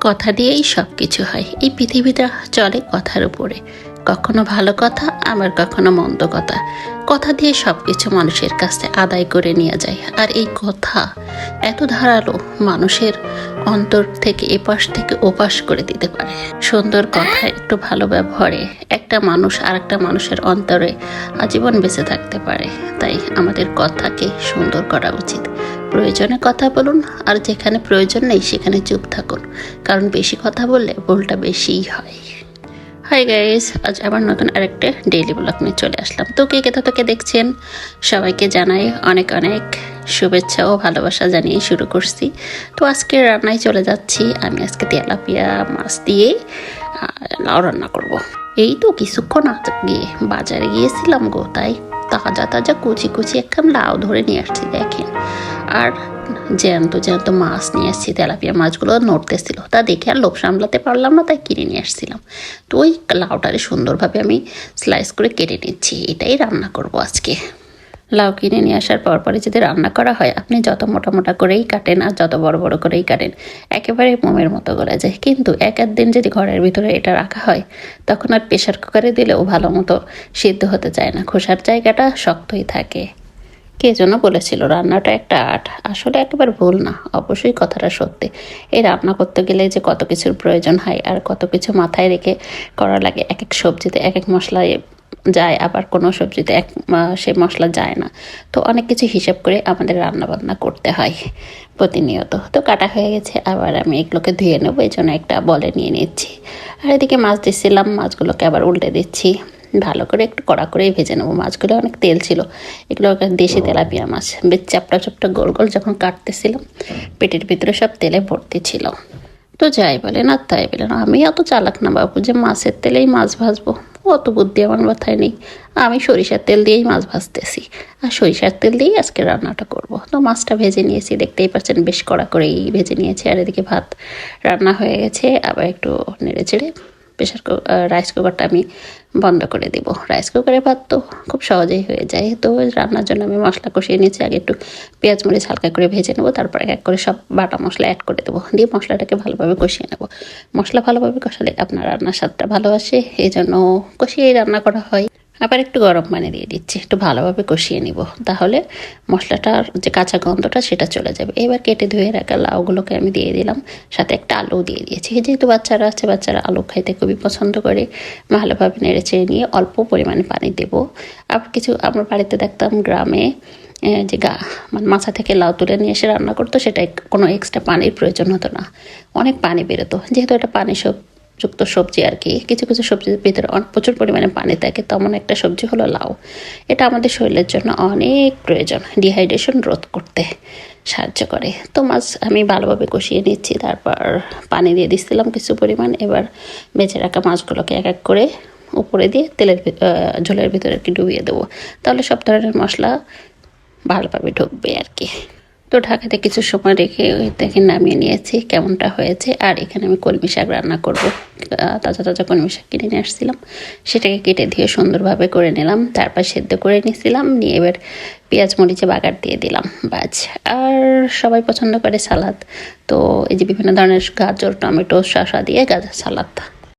কথা দিয়েই সব কিছু হয়। এই পৃথিবীটা চলে কথার উপরে, কখনো ভালো কথা আবার কখনো মন্দ কথা। কথা দিয়ে সব কিছু মানুষের কাছে আদায় করে নিয়ে যায়। আর এই কথা এত ধারালো, মানুষের অন্তর থেকে এপাশ থেকে ওপাশ করে দিতে পারে। সুন্দর কথা, একটু ভালো ব্যবহারে একটা মানুষ আর একটা মানুষের অন্তরে আজীবন বেঁচে থাকতে পারে। তাই আমাদের কথাকে সুন্দর করা উচিত। প্রয়োজনে কথা বলুন, আর যেখানে প্রয়োজন নেই সেখানে চুপ থাকুন, কারণ বেশি কথা বললে ভুলটা বেশিই হয়। হাই গাইস, আজ আবার নতুন আরেকটা ডেইলি ব্লগ নিয়ে চলে আসলাম। তো কে কোথা থেকে দেখছেন সবাইকে জানাই অনেক অনেক শুভেচ্ছা ও ভালোবাসা জানিয়ে শুরু করছি। তো আজকে রান্নায় চলে যাচ্ছি। আমি আজকে তেলাপিয়া মাছ দিয়ে লাউ রান্না করব। এই তো কিছুক্ষণ আগে বাজারে গিয়েছিলাম গো, তাই তাজা তাজা কুচি কুচি একখান লাউ ধরে নিয়ে আসছি দেখেন। আর জ্যান্ত জ্যান্ত মাছ নিয়ে আসছি, তেলাপিয়া মাছগুলো নড়তেছিল, তা দেখে আর লোভ সামলাতে পারলাম না, তাই কিনে নিয়ে আসছিলাম। তো ওই লাউটারে সুন্দরভাবে আমি স্লাইস করে কেটে নিচ্ছি, এটাই রান্না করব আজকে। লাউ কিনে নিয়ে আসার পরপরে যদি রান্না করা হয়, আপনি যত মোটা মোটা করেই কাটেন আর যত বড় বড় করেই কাটেন, একেবারে মোমের মতো গলে যায়। কিন্তু এক দিন যদি ঘরের ভিতরে এটা রাখা হয়, তখন আর প্রেশার কুকারে দিলেও ভালো মতো সিদ্ধ হতে চায় না, খোসার জায়গাটা শক্তই থাকে। কে যেন বলেছিল রান্নাটা একটা আর্ট, আসলে একেবারে ভুল না, অবশ্যই কথাটা সত্যি। এই রান্না করতে গেলে যে কত কিছুর প্রয়োজন হয় আর কত কিছু মাথায় রেখে করা লাগে। এক এক সবজিতে এক এক মশলা যায়, আবার কোনো সবজিতে সেই মশলা যায় না। তো অনেক কিছু হিসাব করে আমাদের রান্না বান্না করতে হয় প্রতিনিয়ত। তো কাটা হয়ে গেছে, আবার আমি এগুলোকে ধুয়ে নেবো, এই জন্য একটা বলে নিয়ে নিচ্ছি। আর এদিকে মাছ দিচ্ছিলাম, মাছগুলোকে আবার উল্টে দিচ্ছি। ভালো করে একটু কড়া করেই ভেজে নেবো। মাছগুলো অনেক তেল ছিল, এগুলো দেশি তেলাপিয়া মাছ। বেশ চাপটা চাপটা গোল গোল যখন কাটতেছিলাম, পেটের ভিতরে সব তেলে ভর্তি ছিল। তো যাই বলেন আর তাই বলেন, আমি অত চালাক না বাবু যে মাছের তেলেই মাছ ভাজবো, অত বুদ্ধি আমার মাথায় নেই। আমি সরিষার তেল দিয়েই মাছ ভাজতেছি, আর সরিষার তেল দিয়েই আজকে রান্নাটা করব। তো মাছটা ভেজে নিয়েছি, দেখতেই পাচ্ছেন বেশ কড়া করেই ভেজে নিয়েছি। আর এদিকে ভাত রান্না হয়ে গেছে, আবার একটু নেড়ে চেড়ে রাইস কুকারটা আমি বন্ধ করে দেব। রাইস কুকারে ভাত তো খুব সহজেই হয়ে যায়। তো রান্নার জন্য আমি মশলা কষিয়ে নিয়েছি। আগে একটু পেঁয়াজ মরিচ হালকা করে ভেজে নেবো, তারপর এক এক করে সব বাটা মশলা অ্যাড করে দেবো, দিয়ে মশলাটাকে ভালোভাবে কষিয়ে নেবো। মশলা ভালোভাবে কষালে আপনার রান্নার স্বাদটা ভালো আসে, এই জন্য কষিয়েই রান্না করা হয়। আবার একটু গরম পানি দিয়ে দিচ্ছি, একটু ভালোভাবে কষিয়ে নিব, তাহলে মশলাটার যে কাঁচা গন্ধটা সেটা চলে যাবে। এবার কেটে ধুয়ে রাখা লাউগুলোকে আমি দিয়ে দিলাম, সাথে একটা আলু দিয়ে দিয়েছি। যেহেতু বাচ্চারা আছে, বাচ্চারা আলু খাইতে খুবই পছন্দ করে। ভালোভাবে নেড়ে চেড়ে নিয়ে অল্প পরিমাণে পানি দেবো। আবার কিছু আমার বাড়িতে দেখতাম গ্রামে যে মানে মাছা থেকে লাউ তুলে নিয়ে এসে রান্না করতো, সেটাই কোনো এক্সট্রা পানির প্রয়োজন হতো না, অনেক পানি বেরোতো। যেহেতু এটা পানি যুক্ত সবজি আর কি, কিছু কিছু সবজির ভিতরে প্রচুর পরিমাণে পানি থাকে, তেমন একটা সবজি হলো লাউ। এটা আমাদের শরীরের জন্য অনেক প্রয়োজন, ডিহাইড্রেশন রোধ করতে সাহায্য করে। তো মাছ আমি ভালোভাবে কষিয়ে নিচ্ছি, তারপর পানি দিয়ে দিচ্ছিলাম কিছু পরিমাণ। এবার বেঁচে রাখা মাছগুলোকে এক এক করে উপরে দিয়ে ঝোলের ভিতরে আর কি ডুবিয়ে দেবো, তাহলে সব ধরনের মশলা ভালোভাবে ঢুকবে আর কি। তো ঢাকাতে কিছু সময় রেখে দেখে নামিয়ে নিয়েছি, কেমনটা হয়েছে। আর এখানে আমি কলমি শাক রান্না করব। তাজা তাজা কলমি শাক কিনে নিয়ে আসছিলাম, সেটাকে কেটে দিয়ে সুন্দরভাবে করে নিলাম, তারপর সেদ্ধ করে নিয়েছিলাম, নিয়ে এবার পেঁয়াজ মরিচে বাগার দিয়ে দিলাম, বাজ। আর সবাই পছন্দ করে সালাদ, তো এই যে বিভিন্ন ধরনের গাজর টমেটো শসা দিয়ে গাজর সালাদ